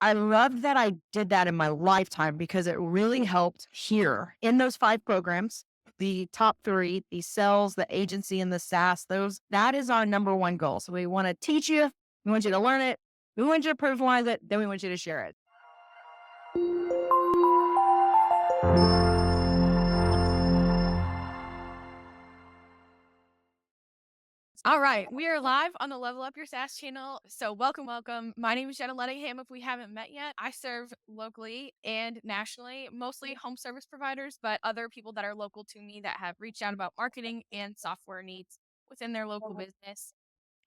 I love that I did that in my lifetime because it really helped here in those 5 programs. The top three, the sales, the agency, and the SaaS, that is our number one goal. So we want to teach you, we want you to learn it, we want you to personalize it, then we want you to share it. All right, we are live on the Level Up Your SaaS channel. So welcome, welcome. My name is Jenna Lettingham. If we haven't met yet, I serve locally and nationally, mostly home service providers, but other people that are local to me that have reached out about marketing and software needs within their local business.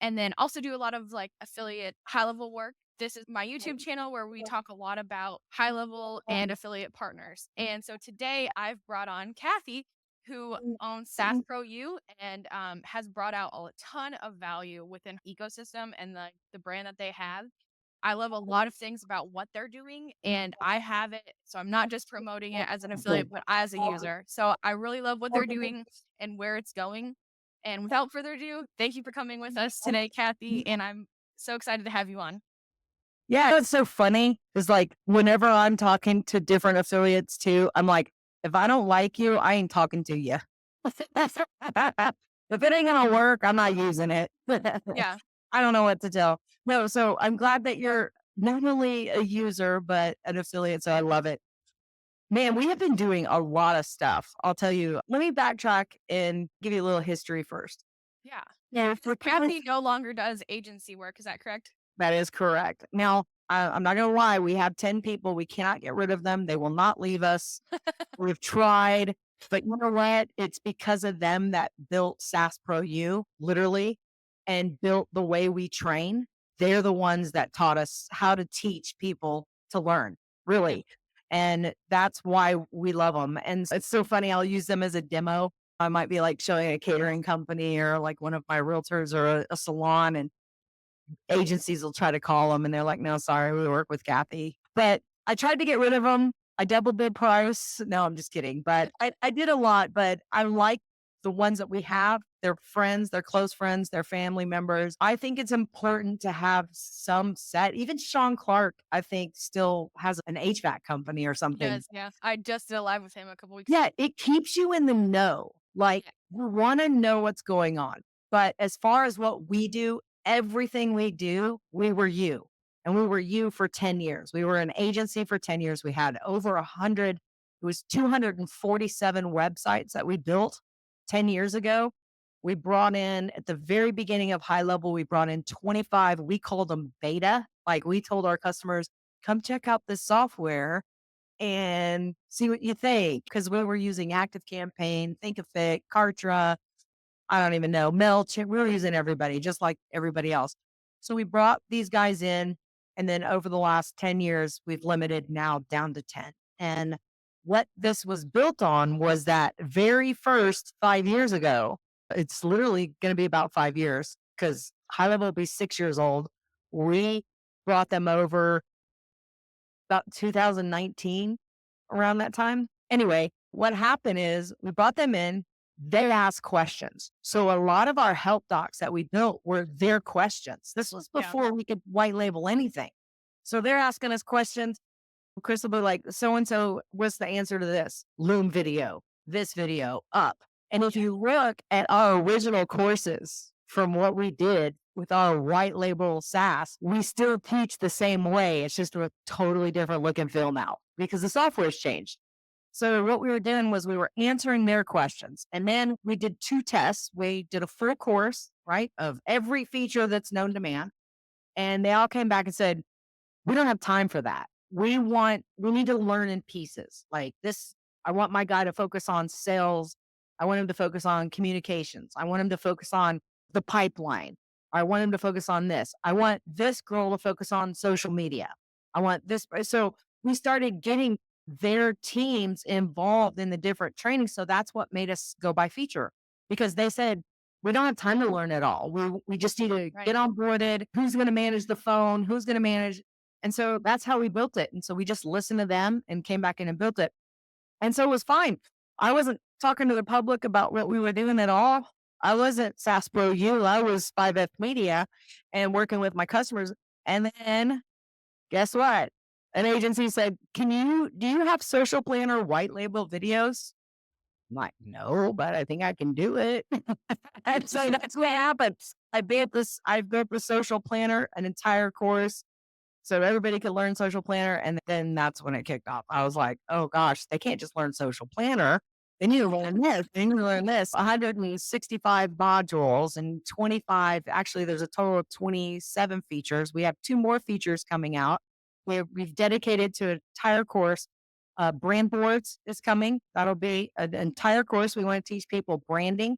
And then also do a lot of like affiliate high level work. This is my YouTube channel where we talk a lot about high level and affiliate partners. And so today I've brought on Cathy, who owns SaaS Pro U and has brought out a ton of value within ecosystem and the brand that they have. I love a lot of things about what they're doing and I have it. So I'm not just promoting it as an affiliate, but as a user. So I really love what they're doing and where it's going. And without further ado, thank you for coming with us today, Cathy. And I'm so excited to have you on. Yeah, it's so funny. It's like whenever I'm talking to different affiliates too, I'm like, if I don't like you, I ain't talking to you. If it ain't gonna work, I'm not using it. Yeah. I don't know what to tell. No, so I'm glad that you're not only a user, but an affiliate. So I love it. Man, we have been doing a lot of stuff. I'll tell you. Let me backtrack and give you a little history first. Yeah. Yeah, for Cathy no longer does agency work. Is that correct? that is correct. Now, I'm not going to lie. We have 10 people. We cannot get rid of them. They will not leave us. We've tried, but you know what? It's because of them that built SaaS Pro U, literally, and built the way we train. They're the ones that taught us how to teach people to learn, Yeah. really. And that's why we love them. And it's so funny. I'll use them as a demo. I might be like showing a catering company or like one of my realtors or a salon, and agencies will try to call them and they're like, no, sorry, we work with Cathy. But I tried to get rid of them. I doubled the price. No, I'm just kidding. But I did a lot, but I like the ones that we have. They're friends, they're close friends, they're family members. I think it's important to have some set. Even Sean Clark, I think, still has an HVAC company or He something. does. Yeah. I just did a live with him a couple weeks ago. Yeah, it keeps you in the know. Like, Yeah. you wanna know what's going on. But as far as what we do, everything we do, we were you. And we were you for 10 years. We were an agency for 10 years. We had over 100, it was 247 websites that we built 10 years ago. We brought in, at the very beginning of HighLevel, we brought in 25, we called them beta. Like, we told our customers, come check out this software and see what you think. Because we were using Active Campaign, Thinkific, Kartra, I don't even know, MailChimp. We were using everybody, just like everybody else. So we brought these guys in. And then over the last 10 years, we've limited now down to 10. And what this was built on was that very first 5 years ago, it's literally going to be about 5 years because High Level will be 6 years old. We brought them over about 2019, around that time. Anyway, what happened is we brought them in, they asked questions. So a lot of our help docs that we built were their questions. This was Yeah. before we could white label anything. So they're asking us questions. Chris will be like, so and so, what's the answer to this? Loom video, this video, up. And if Yeah. you look at our original courses from what we did with our white label SaaS, we still teach the same way. It's just a totally different look and feel now because the software's changed. So what we were doing was we were answering their questions. And then we did 2 tests. We did a full course, right, of every feature that's known to man. And they all came back and said, we don't have time for that. We need to learn in pieces. Like this, I want my guy to focus on sales. I want him to focus on communications. I want him to focus on the pipeline. I want him to focus on this. I want this girl to focus on social media. I want this. So we started getting their teams involved in the different trainings. So that's what made us go by feature because they said, we don't have time to learn it all. We just need to Right. get onboarded. Who's going to manage the phone? Who's going to manage? And so that's how we built it. And so we just listened to them and came back in and built it. And so it was fine. I wasn't talking to the public about what we were doing at all. I wasn't SaaS Pro U. I was 5F Media and working with my customers. And then guess what? An agency said, do you have social planner white label videos? I'm like, no, but I think I can do it. And so that's what happened. I built the social planner, an entire course so everybody could learn social planner. And then that's when it kicked off. I was like, oh gosh, they can't just learn social planner. They need to learn this. They need to learn this. 165 modules and 25. Actually, there's a total of 27 features. We have two more features coming out. We've dedicated to an entire course. Brand boards is coming. That'll be an entire course. We want to teach people branding.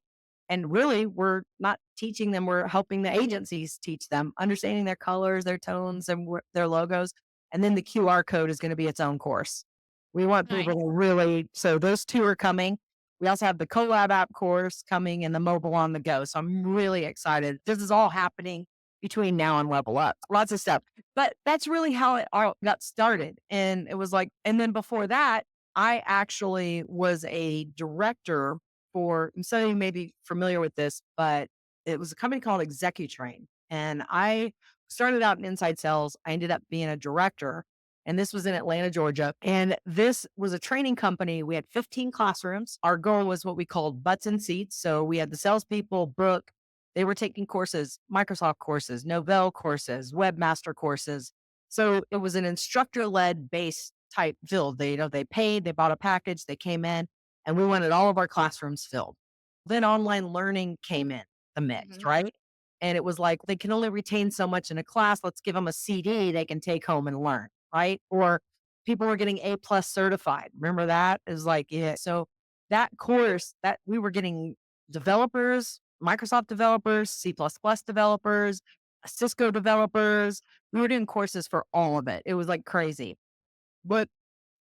And really, we're not teaching them, we're helping the agencies teach them, understanding their colors, their tones, and their logos. And then the QR code is going to be its own course. We want people Nice. to really, so those two are coming. We also have the collab app course coming and the mobile on the go. So I'm really excited. This is all happening between now and level up. Lots of stuff. But that's really how it all got started. And it was like, and then before that, I actually was a director for, and some of you may be familiar with this, but it was a company called ExecuTrain. And I started out in inside sales. I ended up being a director, and this was in Atlanta, Georgia. And this was a training company. We had 15 classrooms. Our goal was what we called butts and seats. So we had the salespeople, Brooke, they were taking courses, Microsoft courses, Novell courses, webmaster courses. So it was an instructor led base type field. They paid, they bought a package, they came in, and we wanted all of our classrooms filled. Then online learning came in the mix, Mhm. right? And it was like they can only retain so much in a class. Let's give them a CD they can take home and learn, right? Or people were getting A plus certified. Remember that? It was like, yeah. So that course that we were getting developers, Microsoft developers, C++ developers, Cisco developers. We were doing courses for all of it. It was like crazy. But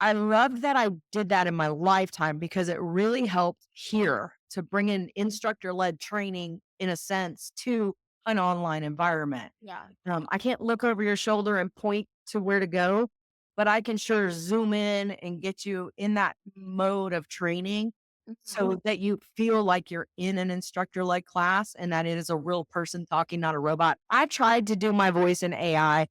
I love that I did that in my lifetime because it really helped here to bring in instructor led training in a sense to an online environment. Yeah. I can't look over your shoulder and point to where to go, but I can sure zoom in and get you in that mode of training Mhm. so that you feel like you're in an instructor led class and that it is a real person talking, not a robot. I tried to do my voice in AI.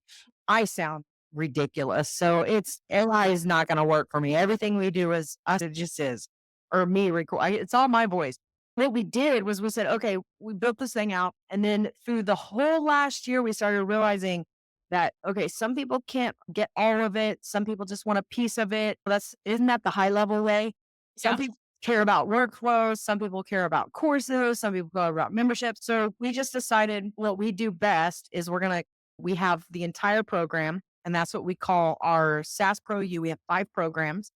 I sound ridiculous. So it's AI is not going to work for me. Everything we do is us. It just is, or me record. It's all my voice. What we did was we said, okay, we built this thing out. And then through the whole last year, we started realizing that, okay, some people can't get all of it. Some people just want a piece of it. Isn't that the high level way? Some Yeah. people care about workflows. Some people care about courses. Some people care about membership. So we just decided what we do best is we have the entire program, and that's what we call our SAAS Pro U. We have 5 programs,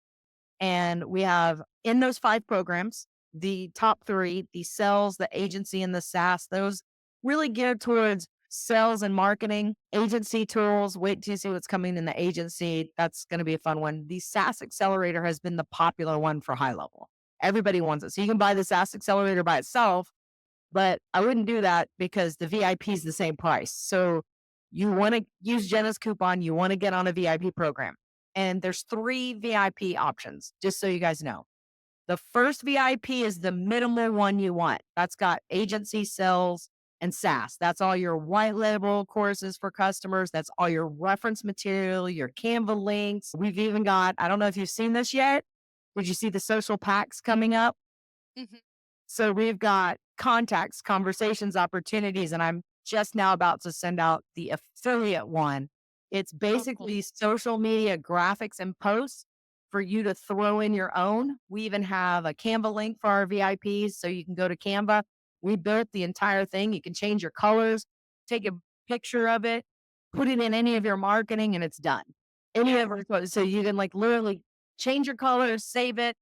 and we have in those 5 programs, the top three, the sales, the agency, and the SaaS, those really geared towards sales and marketing, agency tools. Wait till you see what's coming in the agency. That's going to be a fun one. The SaaS Accelerator has been the popular one for high level. Everybody wants it. So you can buy the SaaS Accelerator by itself, but I wouldn't do that because the VIP is the same price. So you want to use Jenna's coupon, you want to get on a VIP program. And there's 3 VIP options, just so you guys know. The first VIP is the minimal one you want. That's got agency sales and SaaS. That's all your white label courses for customers. That's all your reference material, your Canva links. We've even got, I don't know if you've seen this yet. Did you see the social packs coming up? Mhm. So we've got contacts, conversations, opportunities, and I'm just now about to send out the affiliate one. It's Oh, cool. basically social media graphics and posts for you to throw in your own. We even have a Canva link for our VIPs, so you can go to Canva. We built the entire thing. You can change your colors, take a picture of it, put it in any of your marketing, and it's done. Any Yeah. of our, so you can like literally change your colors, save it,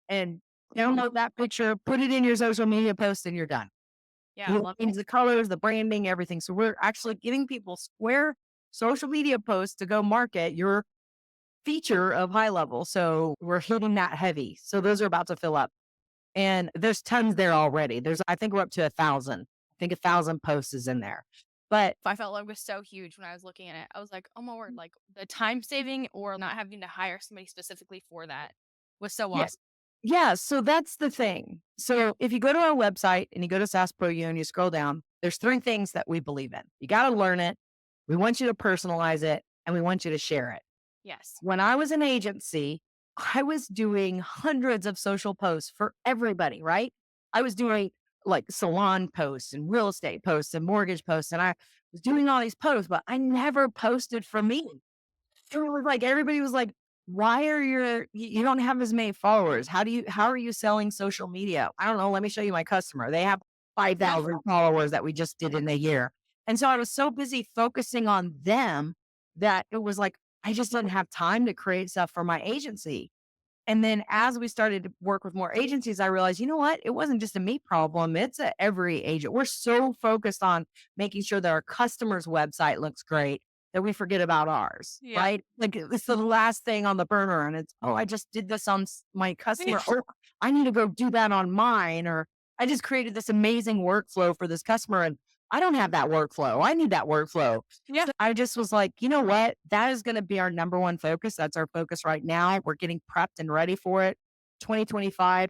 and download that picture, put it in your social media post, and you're done. Yeah. I You love change it. the colors, the branding, everything. So we're actually giving people square social media posts to go market your feature of high level. So we're hitting that heavy. So those are about to fill up. And there's tons there already. I think we're up to 1,000. I think 1,000 posts is in there. But I felt like it was so huge when I was looking at it. I was like, "Oh my word!" Like the time saving or not having to hire somebody specifically for that was so yeah, awesome. yeah. So that's the thing. So if you go to our website and you go to SaaS Pro U and you scroll down, there's 3 things that we believe in. You got to learn it. We want you to personalize it and we want you to share it. Yes. When I was an agency, I was doing hundreds of social posts for everybody, right? I was doing like salon posts and real estate posts and mortgage posts. And I was doing all these posts, but I never posted for me. It was like everybody was like, why are you don't have as many followers? How are you selling social media? I don't know. Let me show you my customer. They have Yeah. 5,000 followers that we just did in a year. And so I was so busy focusing on them that it was like I just didn't have time to create stuff for my agency. And then as we started to work with more agencies, I realized, you know what? It wasn't just a me problem. It's a every agent. We're so focused on making sure that our customer's website looks great that we forget about ours, Yeah. right? Like it's the last thing on the burner. And it's, oh, I just did this on my customer. Oh, I need to go do that on mine. Or I just created this amazing workflow for this customer. And I don't have that workflow. I need that workflow. Yeah. So I just was like, you know what? That is going to be our number one focus. That's our focus right now. We're getting prepped and ready for it. 2025.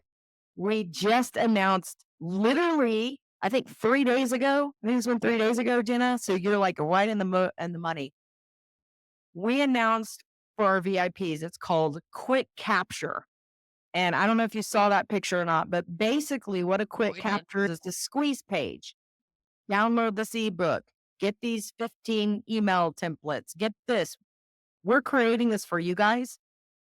We just announced literally, I think 3 days ago. I think it's been 3 days ago, Jenna. So you're like right in the money. We announced for our VIPs, it's called Quick Capture. And I don't know if you saw that picture or not, but basically what a quick We did. capture is the squeeze page. Download this ebook, get these 15 email templates, get this. We're creating this for you guys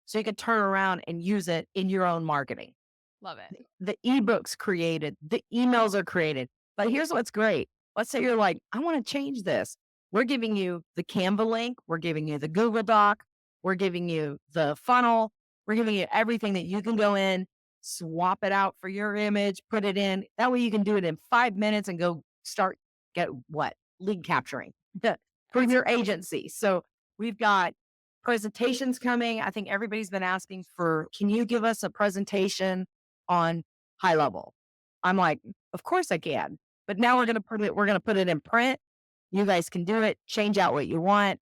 so you can turn around and use it in your own marketing. Love it. The ebooks created, the emails are created. But here's what's great. Let's say you're like, I want to change this. We're giving you the Canva link, we're giving you the Google Doc, we're giving you the funnel, we're giving you everything that you can go in, swap it out for your image, put it in. That way you can do it in 5 minutes and go start get what? Lead capturing for your agency. So we've got presentations coming. I think everybody's been asking for, can you give us a presentation on high level? I'm like, of course I can. But now we're gonna put it in print. You guys can do it, change out what you want,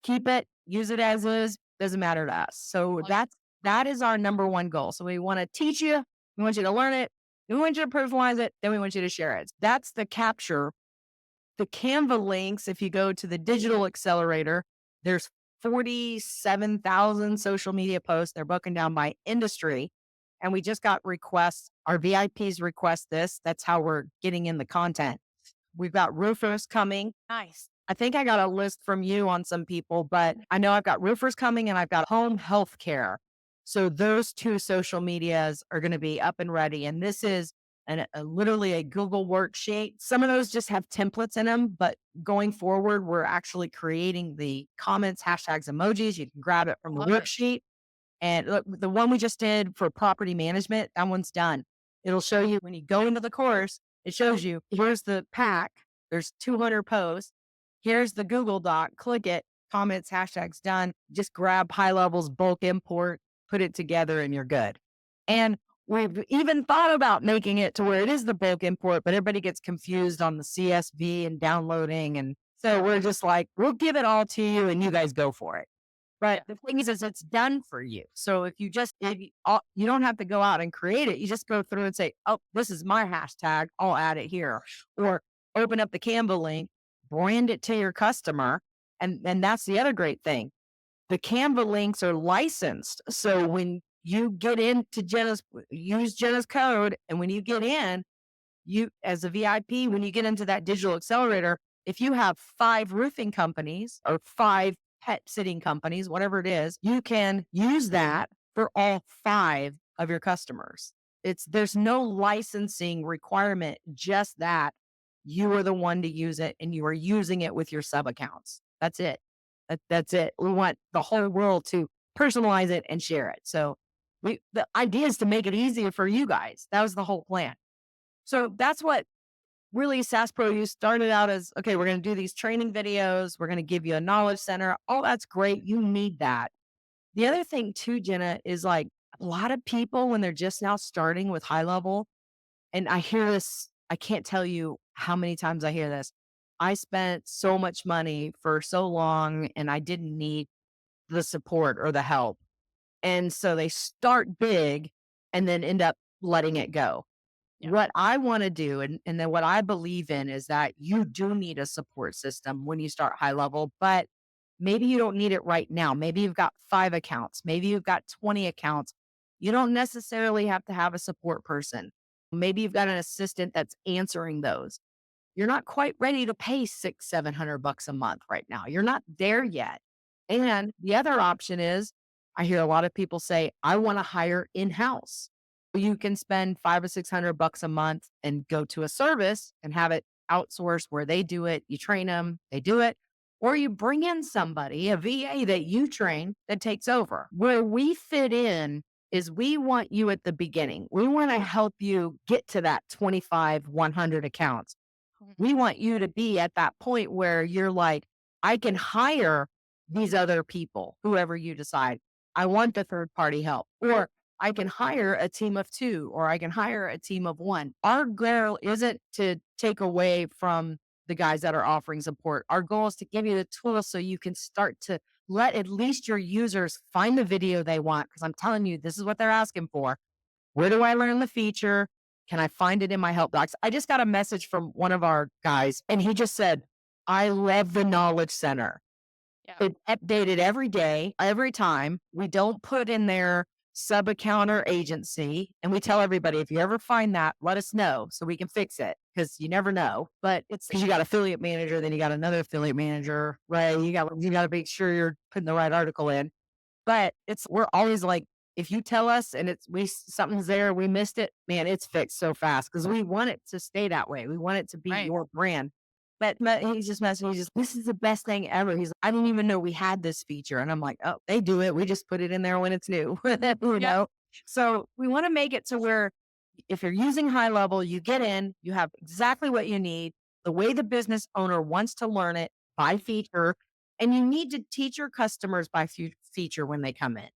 keep it, use it as is, doesn't matter to us. So Love it. that is our number one goal. So we want to teach you, we want you to learn it, we want you to personalize it, then we want you to share it. That's the capture. The Canva links, if you go to the digital accelerator, there's 47,000 social media posts. They're broken down by industry. And we just got requests. Our VIPs request this. That's how we're getting in the content. We've got roofers coming. Nice. I think I got a list from you on some people, but I know I've got roofers coming and I've got home health care. So those two social medias are going to be up and ready. And this is literally a Google worksheet. Some of those just have templates in them, but going forward, we're actually creating the comments, hashtags, emojis. You can grab it from the Love it. worksheet. And look, the one we just did for property management, that one's done. It'll show you when you go into the course, it shows you here's the pack, there's 200 posts, here's the Google Doc, click it, comments, hashtags done. Just grab high levels, bulk import, put it together, and you're good. And we've even thought about making it to where it is the bulk import, but everybody gets confused on the CSV and downloading. And so we're just like, we'll give it all to you and you guys go for it. But the thing is it's done for you. So if you don't have to go out and create it, you just go through and say, oh, this is my hashtag. I'll add it here. Or open up the Canva link, brand it to your customer. And that's the other great thing. The Canva links are licensed. So when you get into use Jenna's code. And when you get in, you as a VIP, when you get into that digital accelerator, if you have 5 roofing companies or 5 pet sitting companies, whatever it is, you can use that for all 5 of your customers. There's no licensing requirement, just that you are the one to use it and you are using it with your sub accounts. That's it. That's it. We want the whole world to personalize it and share it. So the idea is to make it easier for you guys. That was the whole plan. So that's what really SAAS Pro U started out as, okay, we're going to do these training videos. We're going to give you a knowledge center. Oh, that's great. You need that. The other thing too, Jenna, is like a lot of people when they're just now starting with high level, and I hear this, I can't tell you how many times I hear this. I spent so much money for so long and I didn't need the support or the help. And so they start big and then end up letting it go. Yeah. What I want to do, and then what I believe in is that you do need a support system when you start high level, but Maybe you don't need it right now. Maybe you've got 5 accounts. Maybe you've got 20 accounts. You don't necessarily have to have a support person. Maybe you've got an assistant that's answering those. You're not quite ready to pay 6, 700 bucks a month right now. You're not there yet. And the other option is I hear a lot of people say, I want to hire in-house. You can spend 5 or 600 bucks a month and go to a service and have it outsourced where they do it. You train them, they do it. Or you bring in somebody, a VA that you train that takes over. Where we fit in is we want you at the beginning. We want to help you get to that 25, 100 accounts. Mhm. We want you to be at that point where you're like, I can hire these other people, whoever you decide. I want the third party help, or I can hire a team of 2, or I can hire a team of 1. Our goal isn't to take away from the guys that are offering support. Our goal is to give you the tools so you can start to let at least your users find the video they want. Cause I'm telling you, this is what they're asking for. Where do I learn the feature? Can I find it in my help docs? I just got a message from one of our guys, and he just said, I love the knowledge center. Yeah. It's updated every day, every time. We don't put in there sub account or agency. And we tell everybody, if you ever find that, let us know so we can fix it because you never know. But it's because you got affiliate manager, then you got another affiliate manager, right? You got to make sure you're putting the right article in. But we're always like, if you tell us and something's there, we missed it, man, it's fixed so fast because we want it to stay that way. We want it to be Right. your brand. But he's just messaging me, this is the best thing ever. He's I didn't even know we had this feature. And I'm like, oh, they do it. We just put it in there when it's new, you Yep. know? So we want to make it to where if you're using high level, you get in, you have exactly what you need, the way the business owner wants to learn it by feature, and you need to teach your customers by feature when they come in.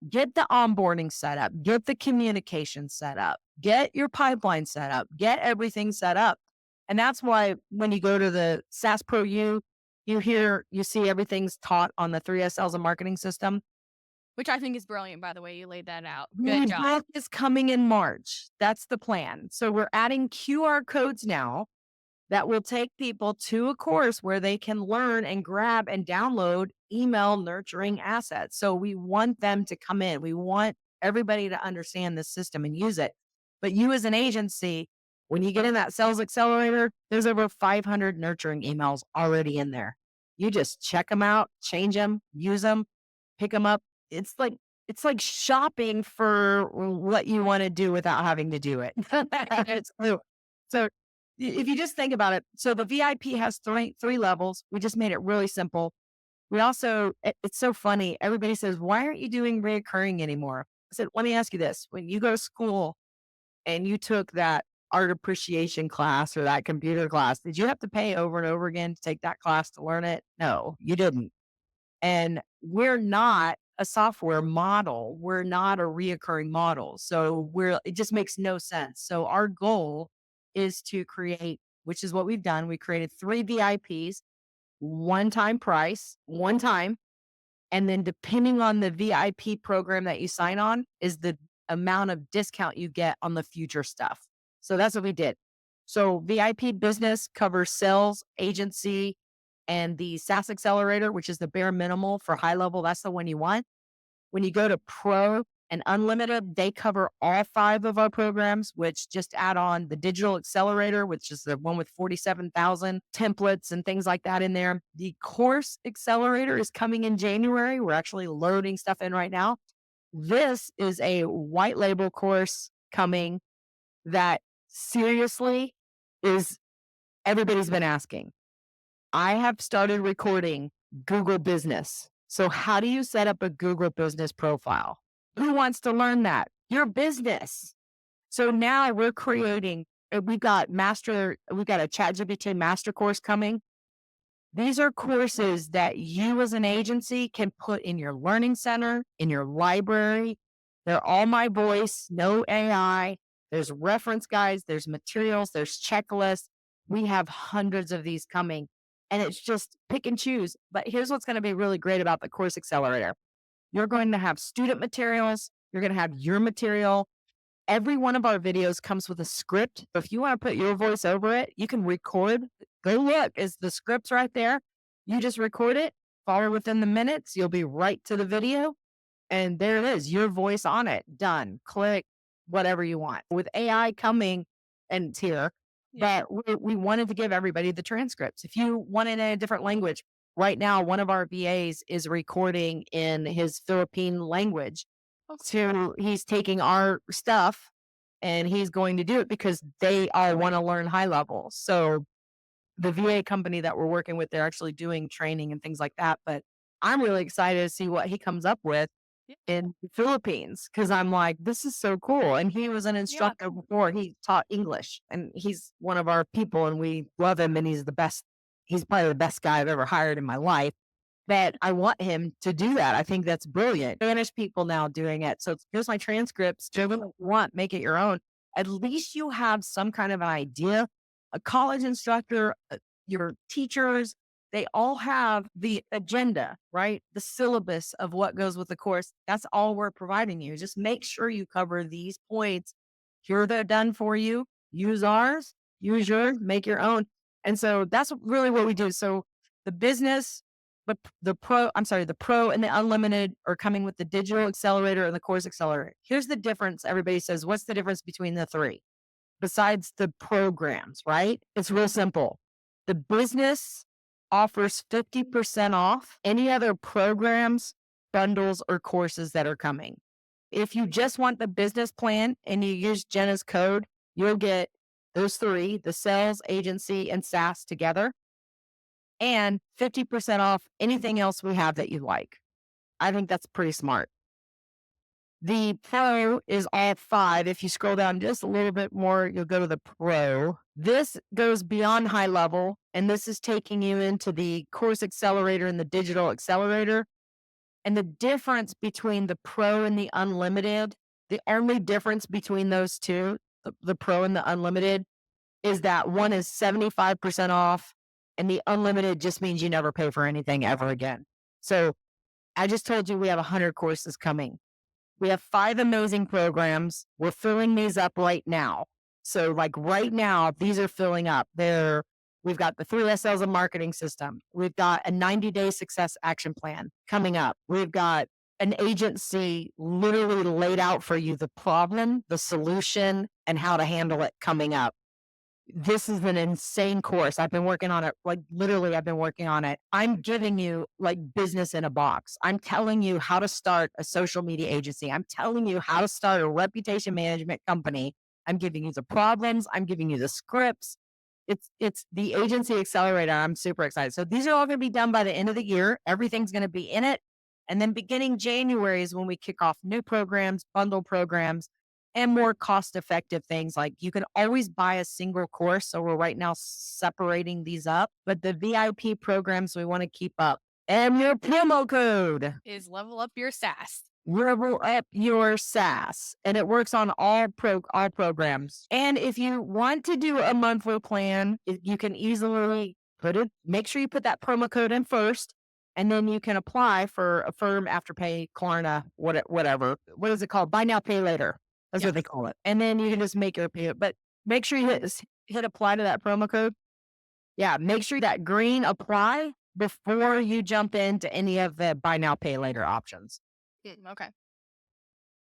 Get the onboarding set up, get the communication set up, get your pipeline set up, get everything set up. And that's why when you go to the SAAS Pro U, you see everything's taught on the 3S sales and marketing system. Which I think is brilliant, by the way. You laid that out. The Good job. book is coming in March. That's the plan. So we're adding QR codes now that will take people to a course where they can learn and grab and download email nurturing assets. So we want them to come in. We want everybody to understand the system and use it. But you as an agency, when you get in that sales accelerator, there's over 500 nurturing emails already in there. You just check them out, change them, use them, pick them up. It's like shopping for what you want to do without having to do it. So if you just think about it, so the VIP has three levels. We just made it really simple. We also, it's so funny. Everybody says, why aren't you doing reoccurring anymore? I said, let me ask you this. When you go to school and you took that art appreciation class or that computer class, did you have to pay over and over again to take that class to learn it? No, you didn't. And we're not a software model. We're not a reoccurring model. So it just makes no sense. So our goal is to create, which is what we've done. We created 3 VIPs, one time price, one time. And then depending on the VIP program that you sign on is the amount of discount you get on the future stuff. So that's what we did. So VIP business covers sales, agency, and the SaaS accelerator, which is the bare minimal for high level. That's the one you want. When you go to pro and unlimited, they cover all 5 of our programs, which just add on the digital accelerator, which is the one with 47,000 templates and things like that in there. The course accelerator is coming in January. We're actually loading stuff in right now. This is a white label course coming that seriously is everybody's been asking. I have started recording Google Business. So, how do you set up a Google Business profile? Who wants to learn that? Your business. So now we're creating, we've got a ChatGPT master course coming. These are courses that you as an agency can put in your learning center, in your library. They're all my voice, no AI. There's reference guides, there's materials, there's checklists. We have hundreds of these coming. And it's just pick and choose. But here's what's going to be really great about the course accelerator. You're going to have student materials. You're going to have your material. Every one of our videos comes with a script. So if you want to put your voice over it, you can record. Go look, is the script's right there. You just record it. follow within the minutes, you'll be right to the video. And there it is, your voice on it. Done. Click whatever you want. With AI coming, and it's here, Yeah. but we wanted to give everybody the transcripts. If you want it in a different language, right now, one of our VAs is recording in his Philippine language. Okay. So he's taking our stuff and he's going to do it because they all want to learn high level. So the VA company that we're working with, they're actually doing training and things like that. But I'm really excited to see what he comes up with Yeah. in the Philippines because I'm like, this is so cool. And he was an Yeah. instructor before. He taught English and he's one of our people and we love him and he's the best. He's probably the best guy I've ever hired in my life. But I want him to do that. I think that's brilliant. Spanish people now doing it. So here's my transcripts. Do what you want, make it your own. At least you have some kind of an idea. A college instructor, your teachers, they all have the agenda, right? The syllabus of what goes with the course. That's all we're providing you. Just make sure you cover these points. Here they're done for you. Use ours, use yours, make your own. And so that's really what we do. So the business, but the pro and the unlimited are coming with the digital accelerator and the course accelerator. Here's the difference. Everybody says, what's the difference between the three? Besides the programs, right? It's real simple. The business offers 50% off any other programs, bundles, or courses that are coming. If you just want the business plan and you use Jenna's code, you'll get those three, the sales, agency, and SaaS together, and 50% off anything else we have that you like. I think that's pretty smart. The Pro is all five. If you scroll down just a little bit more, you'll go to the Pro. This goes beyond high level, and this is taking you into the course accelerator and the digital accelerator. And the difference between the Pro and the unlimited, the only difference between those two, the Pro and the unlimited, is that one is 75% off, and the unlimited just means you never pay for anything ever again. So I just told you we have 100 courses coming. We have 5 amazing programs. We're filling these up right now. So, like right now, these are filling up. We've got the 3S sales and marketing system. We've got a 90-day success action plan coming up. We've got an agency literally laid out for you the problem, the solution, and how to handle it coming up. This is an insane course. I've been working on it. Like literally, I've been working on it. I'm giving you like business in a box. I'm telling you how to start a social media agency. I'm telling you how to start a reputation management company. I'm giving you the problems. I'm giving you the scripts. It's the agency accelerator. I'm super excited. So these are all going to be done by the end of the year. Everything's going to be in it. And then beginning January is when we kick off new programs, bundle programs, and more cost effective things. Like you can always buy a single course. So we're right now separating these up, but the VIP programs we want to keep up. And your promo code, Is level up your SaaS. level up your SaaS, and it works on all programs. And if you want to do a monthly plan, you can easily make sure you put that promo code in first, and then you can apply for a firm afterpay, Klarna, whatever. What is it called? Buy now, pay later. That's Yeah. what they call it. And then you can just make your payment. But make sure you hit apply to that promo code. Yeah, make sure that green apply before you jump into any of the buy now, pay later options. Okay.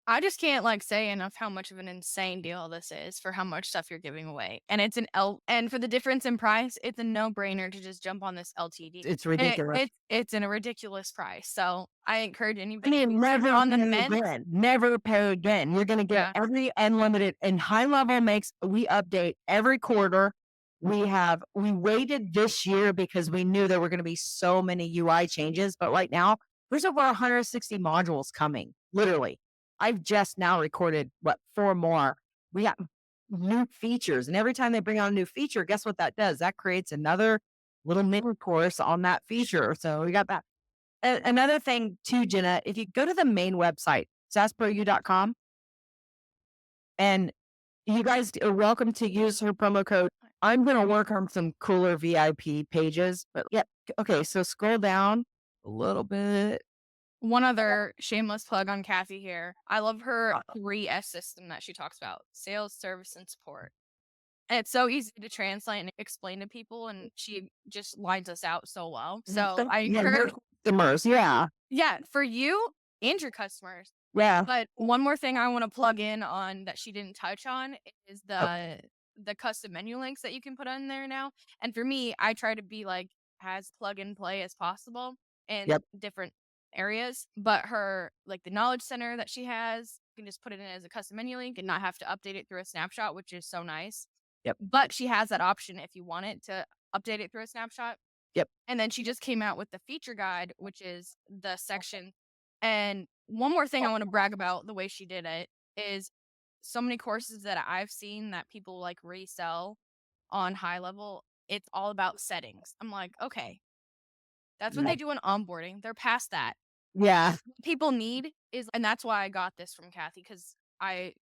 I just can't like say enough how much of an insane deal this is for how much stuff you're giving away. And it's and for the difference in price, it's a no-brainer to just jump on this LTD. It's And ridiculous. it's in a ridiculous price. So I encourage I anybody mean, who's never on the pay mend. again. Never pay again. You're going to get Yeah. every unlimited and high level we update every quarter. We waited this year because we knew there were going to be so many UI changes. But right now, there's over 160 modules coming, literally. I've just now recorded 4 more. We got new features. And every time they bring on a new feature, guess what that does? That creates another little mini course on that feature. So we got that. Another thing too, Jenna, if you go to the main website, SAASProU.com, and you guys are welcome to use her promo code. I'm going to work on some cooler VIP pages, but yeah. Okay. So scroll down a little bit. One other shameless plug on Cathy here. I love her 3S system that she talks about: sales, service, and support. And it's so easy to translate and explain to people, and she just lines us out so well. So I Yeah, encourage customers. Yeah. Yeah, for you and your customers. Yeah. But one more thing I wanna plug in on that she didn't touch on is Oh, the custom menu links that you can put on there now, and for me, I try to be, like, as plug and play as possible in yep. different areas, but her like, the knowledge center that she has, you can just put it in as a custom menu link and not have to update it through a snapshot, which is so nice. Yep. But she has that option if you want it to update it through a snapshot. Yep. And then she just came out with the feature guide, which is the section. And one more thing I want to brag about the way she did it is so many courses that I've seen that people like resell on high level, it's all about settings. I'm like, okay, that's what they Right. do in onboarding. They're past that. Yeah. What people need is, and that's why I got this from Cathy because I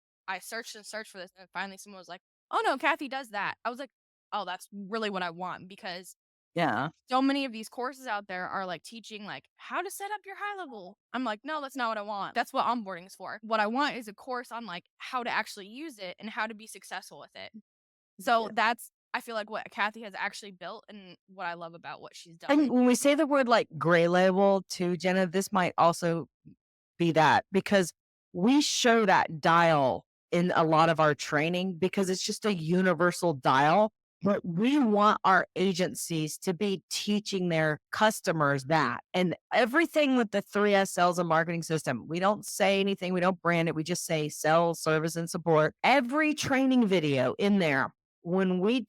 searched and searched for this, and finally someone was like, "Oh no, Cathy does that." I was like, "Oh, that's really what I want," because Yeah. so many of these courses out there are like teaching like how to set up your high level. I'm like, no, that's not what I want. That's what onboarding is for. What I want is a course on like how to actually use it and how to be successful with it. So that's I feel like what Cathy has actually built and what I love about what she's done. And when we say the word like gray label too, Jenna, this might also be that because we show that dial in a lot of our training because it's just a universal dial. But we want our agencies to be teaching their customers that. And everything with the 3S sales and marketing system, we don't say anything, we don't brand it, we just say sales, service, and support. Every training video in there, when we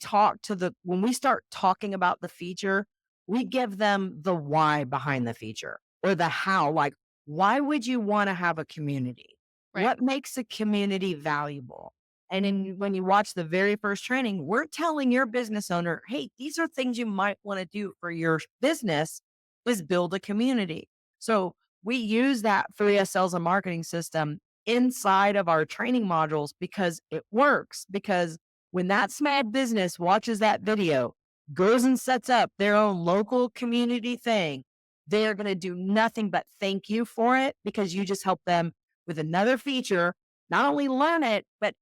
start talking about the feature, we give them the why behind the feature or the how. Like, why would you want to have a community? Right. What makes a community valuable? And when you watch the very first training, we're telling your business owner, hey, these are things you might want to do for your business is build a community. So we use that 3S sales and marketing system inside of our training modules because it works. Because when that small business watches that video, goes and sets up their own local community thing, they are going to do nothing but thank you for it because you just help them with another feature, not only learn it, but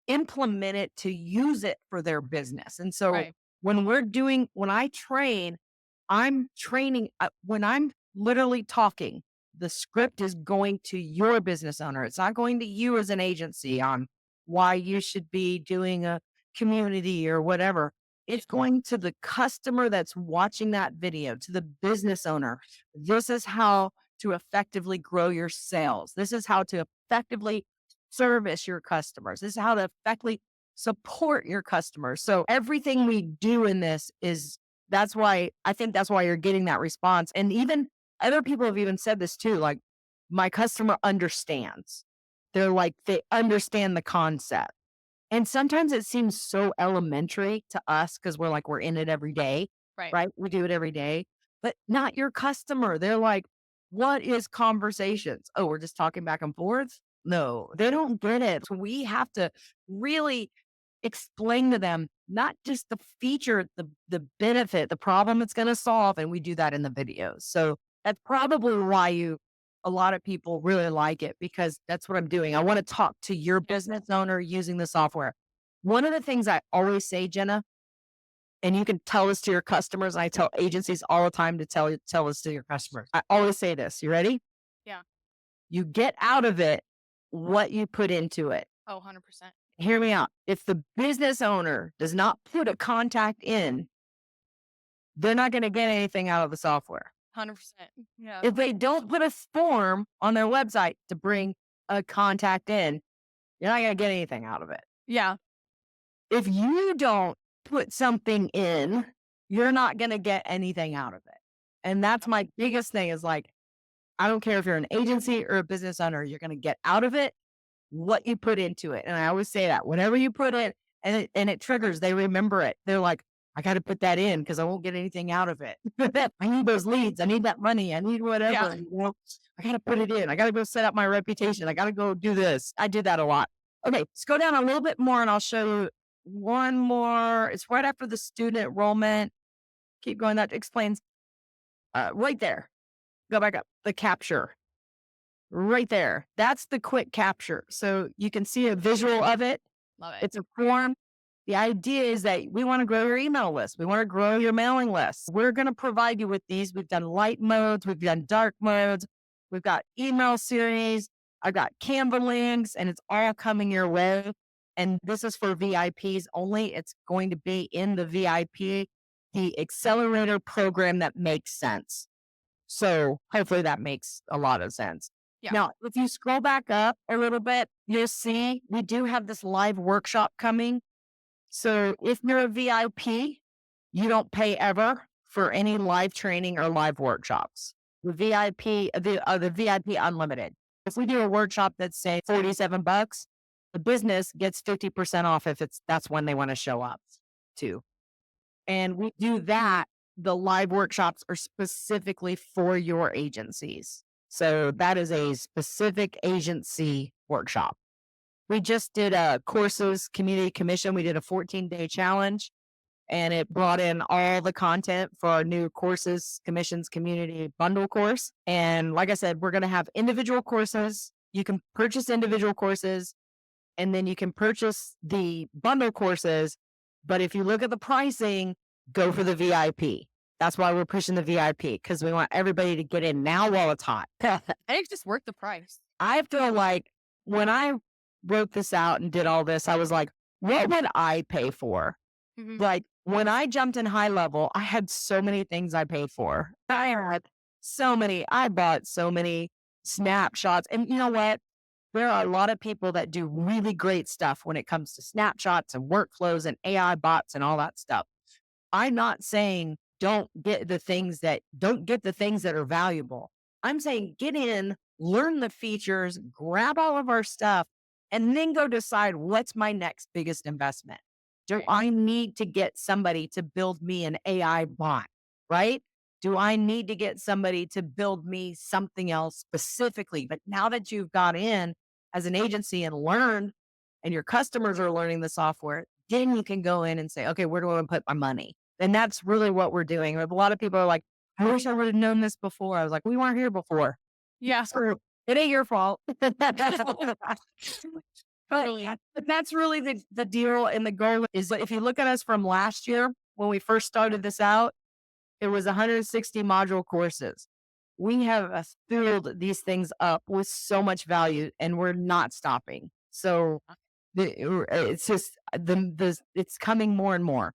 implement it to use it for their business. And so Right. when I train, I'm training, when I'm literally talking, the script is going to your business owner. It's not going to you as an agency on why you should be doing a community or whatever. It's going to the customer that's watching that video, to the business owner. This is how to effectively grow your sales. This is how to effectively service your customers. This is how to effectively support your customers. So everything we do in this is that's why I think that's why you're getting that response. And even other people have even said this too. Like, my customer understands. They're like, they understand the concept. And sometimes it seems so elementary to us because we're like, we're in it every day, Right. right? We do it every day, but not your customer. They're like, what is conversations? Oh, we're just talking back and forth. No, they don't get it. So we have to really explain to them not just the feature, the benefit, the problem it's going to solve, and we do that in the videos. So that's probably why you a lot of people really like it because that's what I'm doing. I want to talk to your Yeah. business owner using the software. One of the things I always say, Jenna, and you can tell this to your customers, and I tell agencies all the time to tell this to your customers. I always say this. You ready? Yeah. You get out of it what you put into it. Oh, 100%. Hear me out. If the business owner does not put a contact in, they're not going to get anything out of the software. 100%. Yeah. If they don't put a form on their website to bring a contact in, you're not going to get anything out of it. Yeah. If you don't put something in, you're not going to get anything out of it. And that's my biggest thing is like, I don't care if you're an agency or a business owner, you're going to get out of it what you put into it. And I always say that whatever you put in and it triggers, they remember it. They're like, I got to put that in because I won't get anything out of it. I need those leads. I need that money. I need Yeah. whatever. I got to put it in. I got to go set up my reputation. I got to go do this. I did that a lot. Okay, let's go down a little bit more and I'll show you one more. It's right after the student enrollment. Keep going. That explains right there. Go back up. The capture. Right there. That's the quick capture. So you can see a visual of it. Love it. It's a form. The idea is that we want to grow your email list. We want to grow your mailing list. We're going to provide you with these. We've done light modes. We've done dark modes. We've got email series. I've got Canva links, and it's all coming your way. And this is for VIPs only. It's going to be in the VIP, the accelerator program that makes sense. So hopefully that makes a lot of sense. Yeah. Now, if you scroll back up a little bit, you'll see we do have this live workshop coming. So if you're a VIP, you don't pay ever for any live training or live workshops. The VIP, the VIP unlimited. If we do a workshop that's say $47, the business gets 50% off if that's when they want to show up to. And we do that. The live workshops are specifically for your agencies. So that is a specific agency workshop. We just did a courses community commission. We did a 14-day challenge and it brought in all the content for our new courses commissions community bundle course. And like I said, we're going to have individual courses. You can purchase individual courses and then you can purchase the bundle courses. But if you look at the pricing, go for the VIP. That's why we're pushing the VIP because we want everybody to get in now while it's hot. And it's just worth the price. I feel like when I wrote this out and did all this, I was like, what would I pay for? Mhm. Like when I jumped in HighLevel, I had so many things I paid for. I had so many. I bought so many snapshots. And you know what? There are a lot of people that do really great stuff when it comes to snapshots and workflows and AI bots and all that stuff. I'm not saying don't get the things that are valuable. I'm saying get in, learn the features, grab all of our stuff, and then go decide what's my next biggest investment. Do Right. I need to get somebody to build me an AI bot? Right? Do I need to get somebody to build me something else specifically? But now that you've got in as an agency and learned, and your customers are learning the software, then you can go in and say, okay, where do I want to put my money? And that's really what we're doing. A lot of people are like, I wish I would have known this before. I was like, we weren't here before. Yeah. So it ain't your fault. but, Totally. but that's really the deal and the goal is if you look at us from last year, when we first started this out, it was 160 module courses. We have filled these things up with so much value and we're not stopping. So it's just it's coming more and more.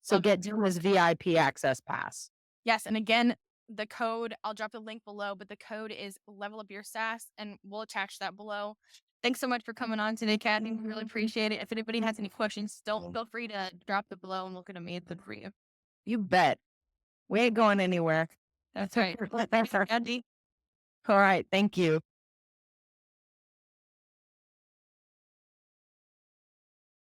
So Love it. get Dylan's VIP access pass. Yes, and again, the code, I'll drop the link below, but the code is Level Up Your SaaS, and we'll attach that below. Thanks so much for coming on today, Cathy. We really appreciate it. If anybody has any questions, don't feel free to drop it below and we'll get them answered for you. You bet. We ain't going anywhere. That's right. All Cathy. right. Thank you.